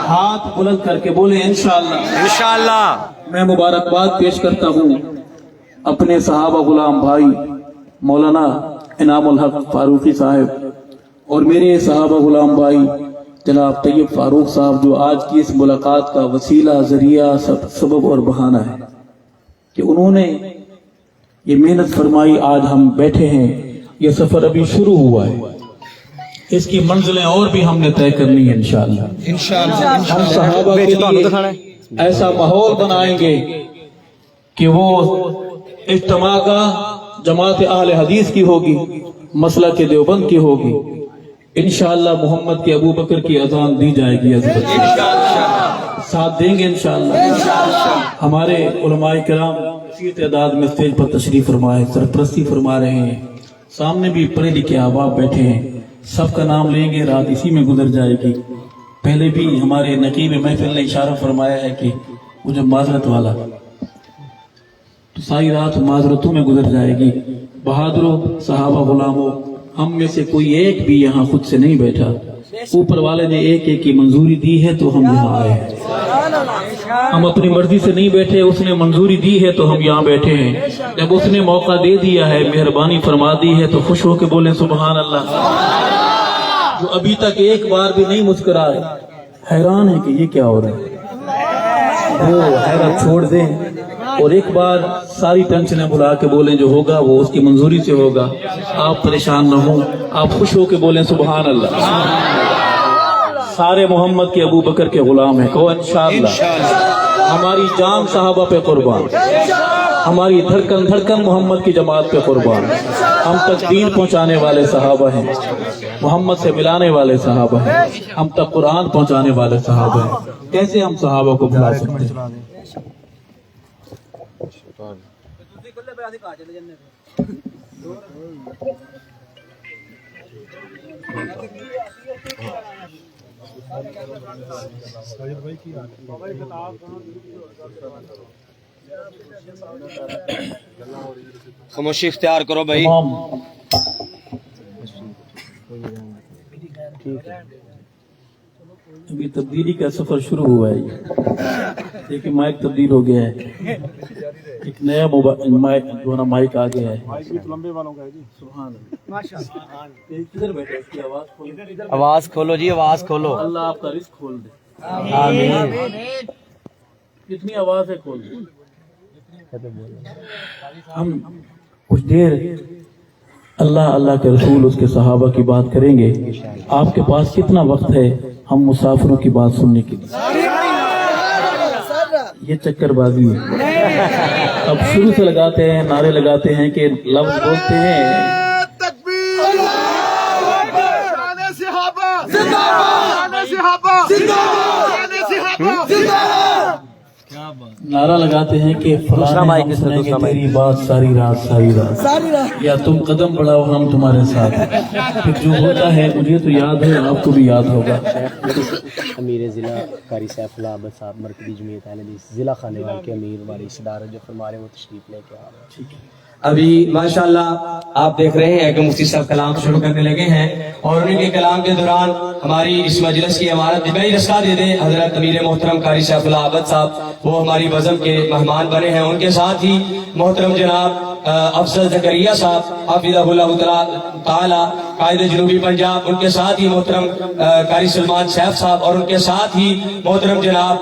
हाथ बुलंद करके बोले इंशाअल्लाह। इंशाअल्लाह। मैं मुबारकबाद पेश करता हूँ अपने सहाबा गुलाम भाई मौलाना इनामुल हक फारूकी साहब और मेरे सहाबा गुलाम भाई जनाब तैयब फारूक साहब, जो आज की इस मुलाकात का वसीला, जरिया, सबब और बहाना है कि उन्होंने ये मेहनत फरमाई। आज हम बैठे हैं, ये सफर अभी शुरू हुआ है, इसकी मंजिलें और भी हमने तय करनी है इंशाअल्लाह। हम सहाबा के लिए ऐसा माहौल बनाएंगे कि वो इज्तिमा का जमात अहले हदीस की होगी, मसला के देवबंद की होगी। इंशाअल्लाह मोहम्मद के अबू बकर की अजान दी जाएगी, साथ देंगे इंशाअल्लाह। हमारे उलमाए किराम इसी तादाद में स्टेज पर तशरीफ फरमाए, सरपरस्ती फरमा रहे हैं। सामने भी पढ़े लिखे अहबाब बैठे हैं, सबका नाम लेंगे, रात इसी में गुजर जाएगी। पहले भी हमारे नकीब महफिल ने इशारा फरमाया है कि वो जब माजरत वाला, तो सारी रात माजरतों में गुजर जाएगी। बहादुरों, सहाबा गुलामों, हम में से कोई एक भी यहाँ खुद से नहीं बैठा, ऊपर वाले ने एक एक की मंजूरी दी है तो हम यहाँ आए हैं। हम अपनी मर्जी से नहीं बैठे, उसने मंजूरी दी है तो हम यहाँ बैठे हैं। जब उसने मौका दे दिया है, मेहरबानी फरमा दी है, तो खुश होकर बोले सुभान अल्लाह। जो अभी तक एक बार भी नहीं मुस्कुराए, हैरान है कि ये क्या हो रहा है, वो हैरत छोड़ दें और एक बार सारी टेंशनें भुला के बोलें जो होगा वो उसकी मंजूरी से होगा। आप परेशान न हो, आप खुश होकर बोलें सुभान अल्लाह। सारे मोहम्मद के अबू बकर के गुलाम हैं, कहो इंशाअल्लाह। हमारी जान साहबा पे कुर्बान, हमारी धड़कन धड़कन मोहम्मद की जमात पे कुर्बान। हम तक दीन पहुंचाने वाले सहाबा हैं, मोहम्मद से मिलाने वाले सहाबा हैं, हम तक कुरान पहुंचाने वाले सहाबा हैं। कैसे हम सहाबा को भुला सकते हैं? खामोशी इख्तियार करो भाई। अभी तब्दीली का सफर शुरू हुआ है, देखिए माइक तब्दील हो गया है, एक नया माइक जो ना माइक आ गया है। माइक भी तो लंबे वालों का है जी। सुभान अल्लाह। किधर बैठे, इसकी आवाज खोलो, आवाज खोलो जी, आवाज खोलो। अल्लाह आपका रिस्क खोल दे, आमीन। कितनी आवाज है, खोल दे। हम कुछ देर अल्लाह अल्लाह के रसूल, उसके सहाबा की बात करेंगे। आपके पास कितना वक्त है हम मुसाफिरों की बात सुनने के लिए? ये चक्करबाजी है। अब शुरू से लगाते हैं, नारे लगाते हैं कि लफ्ज बोलते हैं, नारा लगाते हैं कि फलाने हम सुनेंगे तेरी बात सारी रात सारी रात, या तुम कदम बढ़ाओ हम तुम्हारे साथ। फिर जो होता है मुझे तो याद है, आपको भी याद होगा। अमीर ज़िला कारी सैफुल्लाह अहमद साहब मरकज़ी जमीयत अहले हदीस ज़िला खानेवाल के अमीर वारिस इदारा जो फरमा रहे हैं वो तशरीफ लेके आ रहे हैं। ठीक है, अभी माशाल्लाह आप देख रहे हैं कि मुफ्ती साहब कलाम शुरू करने लगे हैं और उनके कलाम के दौरान हमारी इस मजलिस की इमारत दिबाई रस्ता दे दें हजरत अमीर मोहतरम कारी सैफुल्लाह अहमद साहब, वो हमारी बज़म के मेहमान बने हैं। उनके साथ ही मोहतरम जनाब अफजल ज़करिया साहब हाफिज़हुल्लाह ताला कायदे जनूबी पंजाब, उनके साथ ही मोहतरम कारी सलमान सैफ साहब और उनके साथ ही मोहतरम जनाब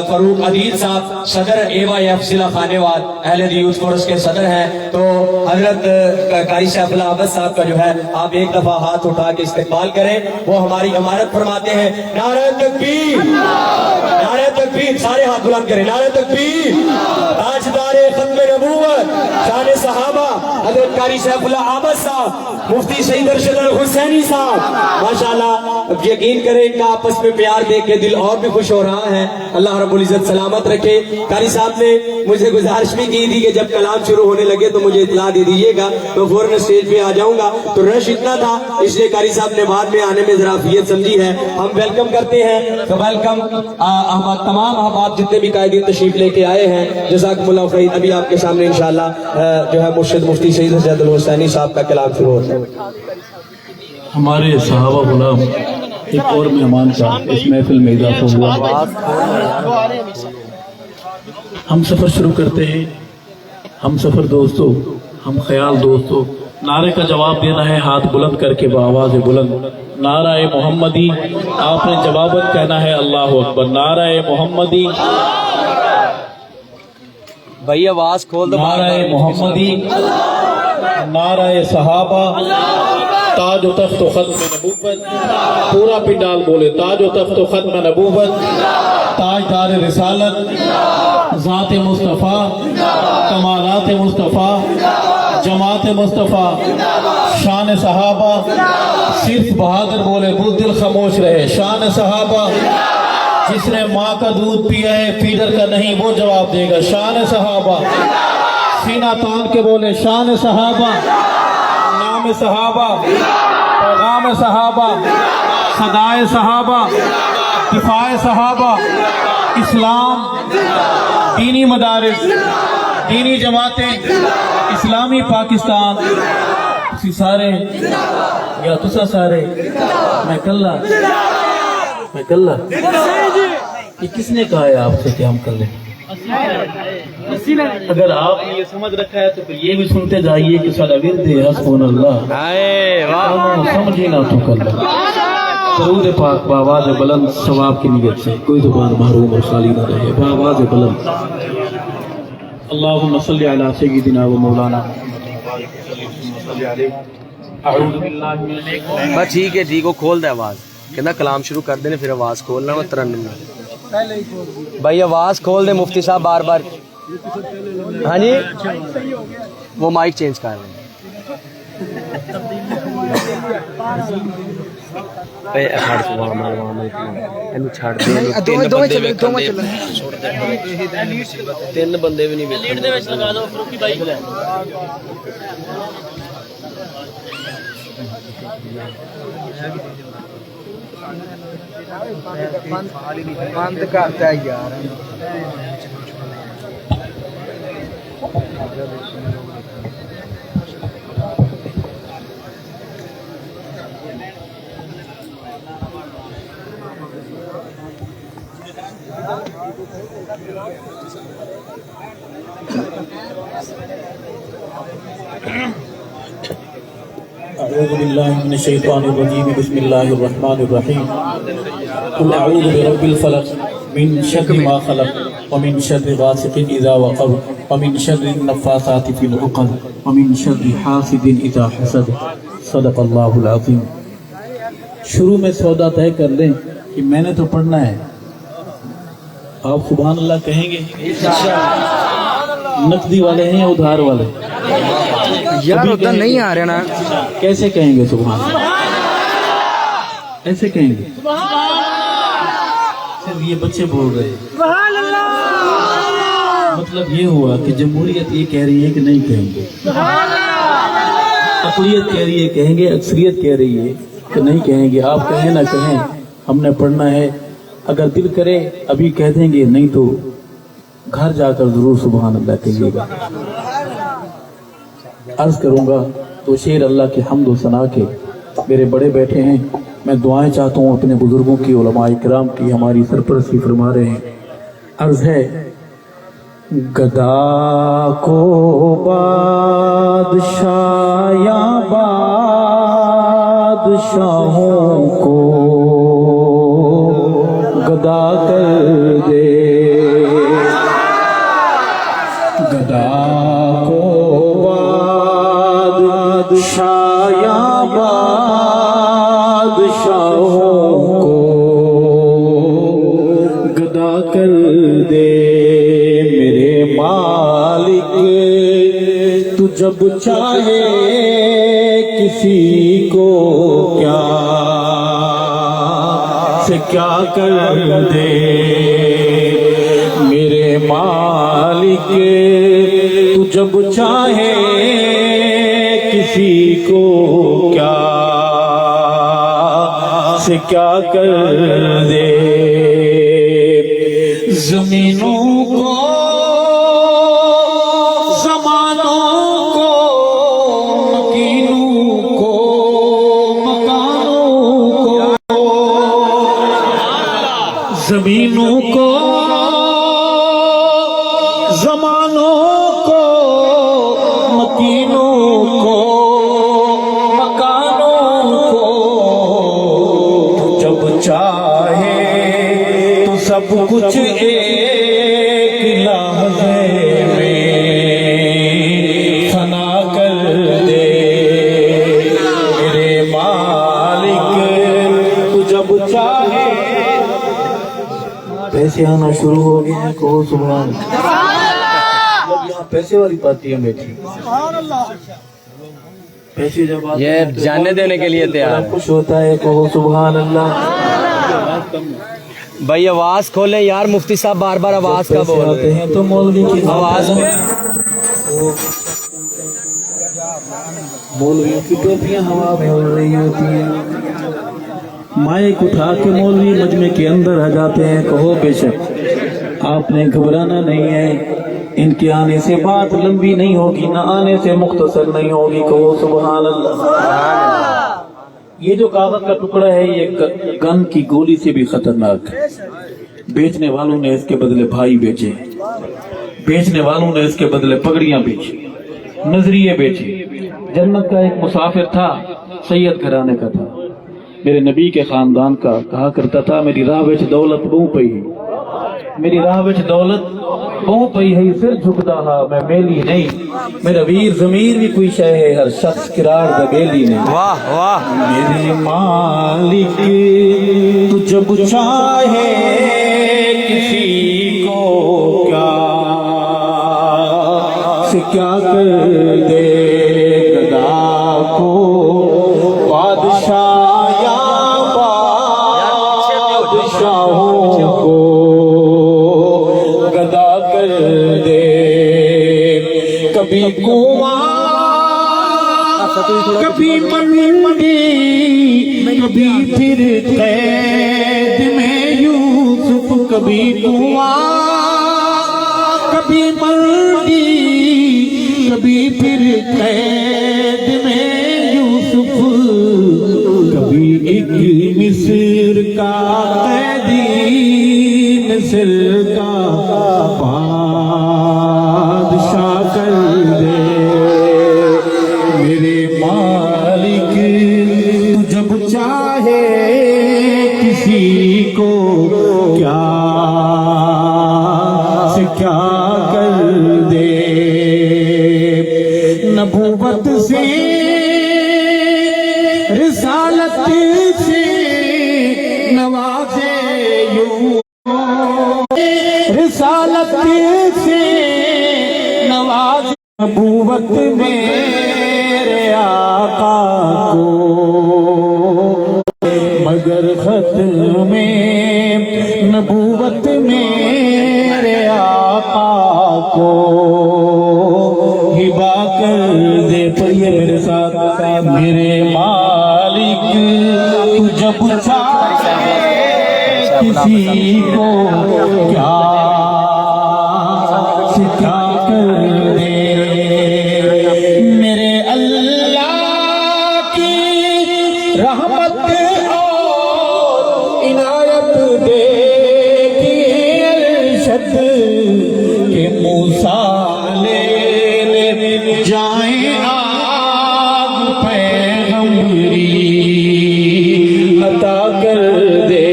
फरूक अदील साहब सदर AYF जिला खानेवाल अहले यूथ कोर्स के सदर हैं। तो हजरत कारी सैफुल्लाह अहमद साहब का जो है आप एक दफा हाथ उठा के इस्तेमाल करें, वो हमारी इमारत फरमाते हैं। नारे तकबीर, नारे तकबीर, सारे हाथ बुलंद करें, नारे तकबीर। ताजदारे खत्म नबूवत शान सहाबा हजरत कारी सैफुल्लाह अहमद साहब, मुफ्ती सईद अरशद अल हुसैनी साहब, माशाल्लाह। अब यकीन करें इनका आपस में प्यार देख के दिल और भी खुश हो रहा है। अल्लाह रब्बुल इज्जत सलामत रखे। कारी साहब ने मुझे गुजारिश भी की थी कि जब कलाम शुरू होने लगे तो मुझे इत्तला दे दीजिएगा, तो फौरन स्टेज पे आ जाऊंगा। तो रश इतना था इसलिए कारी साहब ने बाद में आने में ज़राफियत समझी है। हम वेलकम करते हैं, तो वेलकम तमाम अहबाब जितने भी कायदीन तशरीफ लेके आए हैं, जज़ाकुमुल्लाह खैर। अभी आपके सामने इंशाअल्लाह जो है मुर्शिद मुफ्ती सईद अरशद अल हुसैनी साहब का कलाम शुरू होता है। हमारे सहाबा गुलाम एक और मेहमान का इस महफिल में इजाफा हुआ। हम सफर शुरू करते हैं। हम सफर दोस्तों, हम ख्याल दोस्तों। नारे का जवाब देना है हाथ बुलंद करके बआवाज़ बुलंद। नारा-ए मोहम्मदी, आपने जवाबन कहना है अल्लाह अकबर। नारा-ए मोहम्मदी, भाई आवाज खोल दो। नारा-ए मोहम्मदी, नारा-ए सहाबा, ताज व तख्त व खत्म नबूवत। पूरा पिंडाल बोले ताज व तख्त व खत्म नबूवत, ताजदार रिसालत, ज़ात मुस्तफ़ा, कमालात मुस्तफ़ा, जमात मुस्तफ़ा, शान सहाबा। सिर्फ बहादुर बोले बुज़दिल खामोश रहे। शान सहाबा, जिसने माँ का दूध पिया है फीडर का नहीं वो जवाब देगा। शान सहाबा, सीना तान के बोले शान सहाबा, नाम सहाबा, पैगाम सहाबा, सदाए सहाबा, दिफाए सहाबा, इस्लाम, दीनी मदारिस, दीनी जमातें, इस्लामी पाकिस्तान, तुसी सारे या तुसा सारे, मैं कल्ला ये किसने कहा है आपसे कि हम कर लें? अगर आपने ये समझ रखा है तो फिर ये भी सुनते जाइए कि सारा विर्द हस्बुनल्लाह, समझे ना तो कर लो। दरूद पाक बावाज़ बुलंद सवाब की नियत से कोई ज़ुबान महरूम और खाली ना रहे। बावाज़ बुलंद अल्लाहुम्मा सल्ली अला सय्यिदिना व मौलाना बस ठीक है, ठीक हो, खोल दे आवाज। कहना कलाम शुरू कर देने फिर आवाज खोलना मत तरन्नुम में। भाई आवाज खोल दे मुफ्ती साहब बार बार। हाँ जी, वो माइक चेंज कर रहे हैं। तीन बंदे भी नहीं। बंद करता यार। अऊज़ु बिल्लाहि मिनश शैतानिर रजीम, बिस्मिल्लाहिर रहमानिर रहीम। कुल अऊज़ु बिरब्बिल फलक मिन शर्रि मा खलक व मिन शर्रि गासिकिन इज़ा वक़ब व मिन शर्रि नफ़्फ़ासाति फ़िल उक़द व मिन शर्रि हासिदिन इज़ा हसद। सदक़ल्लाहुल अज़ीम। शुरू में सौदा तय कर लें कि मैंने तो पढ़ना है, आप सुभान अल्लाह कहेंगे? नकदी वाले हैं या उधार वाले? यार उधर नहीं आ रहे ना। कैसे कहेंगे सुभान? ऐसे कहेंगे? सिर्फ ये बच्चे बोल रहे हैं। मतलब ये हुआ कि जमहूरियत ये कह रही है कि नहीं कहेंगे, अक़लियत कह रही है कहेंगे, अक्सरियत कह रही है कि नहीं कहेंगे। आप कहें ना कहें, हमने पढ़ना है। अगर दिल करे अभी कह देंगे, नहीं तो घर जाकर जरूर सुभान अल्लाह कहिएगा। अर्ज करूंगा तो शेर अल्लाह के हम्द व सना के। मेरे बड़े बैठे हैं, मैं दुआएं चाहता हूँ अपने बुजुर्गों की, उलमाए किराम की, हमारी सरपरस्ती फरमा रहे हैं। अर्ज है, गदा को बादशाह या बादशाहों को गदा कर दे, गदा को बादशाह या बादशाहों को गदा कर दे। मेरे मालिक तू जब चाहे किसी को क्या से क्या कर दे। मेरे मालिक तू जब चाहे किसी को क्या से क्या कर दे। जमीनों को, ज़मानों को, मकीनों को, मकानों को, زمینوں کو زمانوں کو مکینوں کو مکانوں کو جب چاہے تو سب کچھ ایک لحظے میں فنا کر دے میرے مالک تو جب چاہے پیسے آنا شروع ہو گئے ہیں کہو سبحان اللہ یہاں پیسے والی پارٹیاں بیٹھی پیسے جب آتے یہ ہیں تو جاننے دینے کے لیے تیار بڑا خوش ہوتا ہے کہو سبحان اللہ بھائی آواز کھولیں یار مفتی صاحب بار بار آواز کا پیسے بول آتے رہے ہیں تو مولوی کی آواز مولویوں کی ٹوپیاں ہوا میں اڑ رہی ہوتی ہیں مائک اٹھا کے مولوی مجمع کے اندر آ جاتے ہیں کہو بے شک آپ نے گھبرانا نہیں ہے ان کے آنے سے بات لمبی نہیں ہوگی نہ آنے سے مختصر نہیں ہوگی کہو سبحان اللہ یہ جو کاغذ کا ٹکڑا ہے یہ گن کی گولی سے بھی خطرناک ہے بیچنے والوں نے اس کے بدلے بھائی بیچے بیچنے والوں نے اس کے بدلے پگڑیاں بیچی نظریے بیچے جنت کا ایک مسافر تھا سید گھرانے کا تھا میرے نبی کے خاندان کا کہا کرتا تھا میری راہ وچ دولت بہو پئی ہے میری راہ وچ دولت بہو پئی ہے سر جھکدا ہا میں میلی نہیں میرا ویر ضمیر بھی کوئی شے ہے ہر شخص قرار دا بیلی نہیں واہ واہ میرے مالک تو جب چاہے کسی کو کیا سے کیا کر دے گدا کو بادشاہ یا بادشاہوں کو گدا کر دے کبھی کنواں کبھی منڈی کبھی پھر قید میں یوسف کبھی کنواں کبھی منڈی کبھی پھر قید میں یوسف کبھی ایک مصر کا قیدی مصر کا بادشاہ کر دے میرے مالک تو جب چاہے کسی کو کیا سے کیا کر دے نبوت سے رسالت سے نوازے یوں رسالت سے نواز نبوت میرے آقا کو مگر ختم نبوت میرے آقا کو ہبا کر دے پڑھیے میرے ساتھ میرے مالک تو جب چاہے کسی کو کیا سے کیا کر دے میرے اللہ کی رحمت اور عنایت دیکھی ارشد کہ موسیٰ لے جائیں آگ پیغمبری عطا کر دے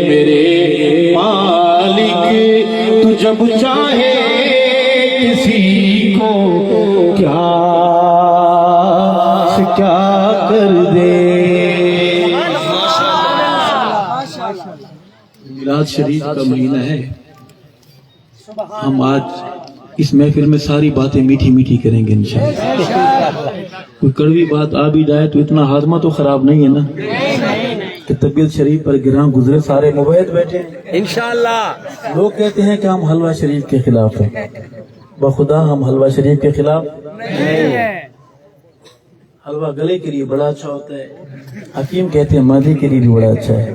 میرے مالک تو جب چاہے کسی کو کیا سے کیا کر دے میلاد شریف کا مہینہ ہے ہم آج اس محفل میں ساری باتیں میٹھی میٹھی کریں گے انشاءاللہ کوئی کڑوی بات آ بھی جائے تو اتنا ہاضمہ تو خراب نہیں ہے نا کہ طبیعت شریف پر گراں گزرے سارے مبید بیٹھے انشاءاللہ لوگ کہتے ہیں کہ ہم حلوہ شریف کے خلاف ہیں بخدا ہم حلوہ شریف کے خلاف حلوہ گلے کے لیے بڑا اچھا ہوتا ہے حکیم کہتے ہیں معدے کے لیے بھی بڑا اچھا ہے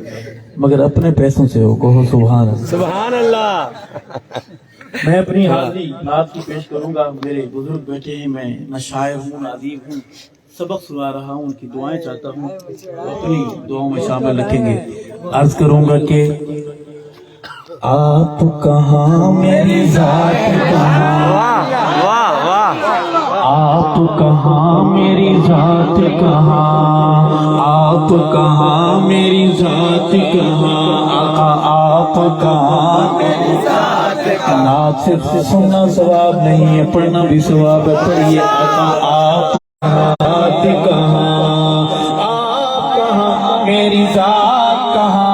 مگر اپنے پیسوں سے ہو کہو سبحان اللہ سبحان اللہ میں اپنی حاضری نعت کی پیش کروں گا میرے بزرگ بیٹھے ہیں میں نہ شاعر ہوں نہ ادیب ہوں سبق سنا رہا ہوں ان کی دعائیں چاہتا ہوں اپنی دعاؤں میں شامل رکھیں گے عرض کروں گا کہ آپ کہاں میری ذات کہاں، واہ واہ آپ کہاں میری ذات کہاں، آپ کہاں میری ذات کہاں، آقا آپ کہاں میری ذات کہاں۔ نعت صرف سننا ثواب نہیں ہے، پڑھنا بھی ثواب ہے، پڑھیے آقا آپ ذات کہاں، آپ کہاں میری ذات کہاں،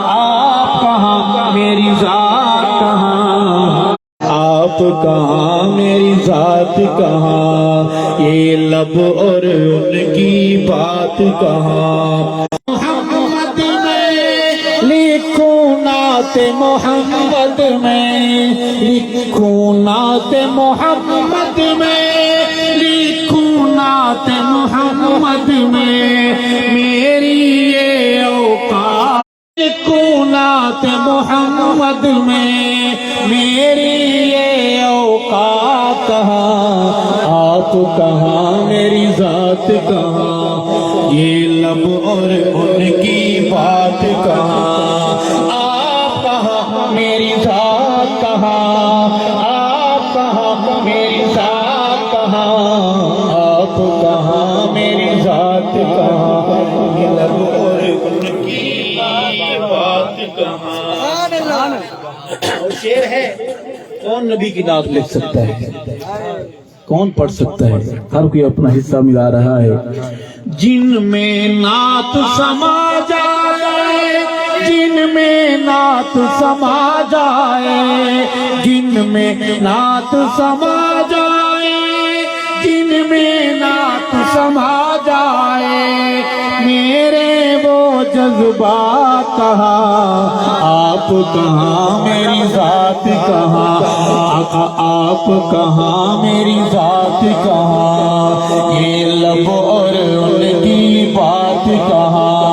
آپ کہاں میری ذات کہاں، آپ کہاں میری ذات کہاں، یہ لب اور ان کی بات کہاں۔ محمد میں لکھوں نعت محمد میں، لکھوں نعت محمد میں، لکھوں نعت محمد میں، میری یہ اوقات لکھوں نعت محمد میں، میری یہ اوقات کہاں، آپ کہاں میری ذات کہاں، یہ لب اور ان کی بات کہاں، آپ کہاں میری ذات کہاں، آپ کہاں میری ذات کہاں، آپ کہاں میری ذات کہاں، یہ لب اور ان کی بات کہاں۔ اور شعر ہے، کون نبی کی نعت لکھ سکتا ہے، کون پڑھ سکتا ہے، ہر کوئی اپنا حصہ ملا رہا ہے۔ جن میں نعت سما جائے، جن میں نعت سما جائے، جن میں نعت سما جائے، جن میں نعت سما جائے، میرے وہ جذبات کہاں، آپ کہاں میری ذات کہاں، آقا آپ کہاں میری ذات کہاں،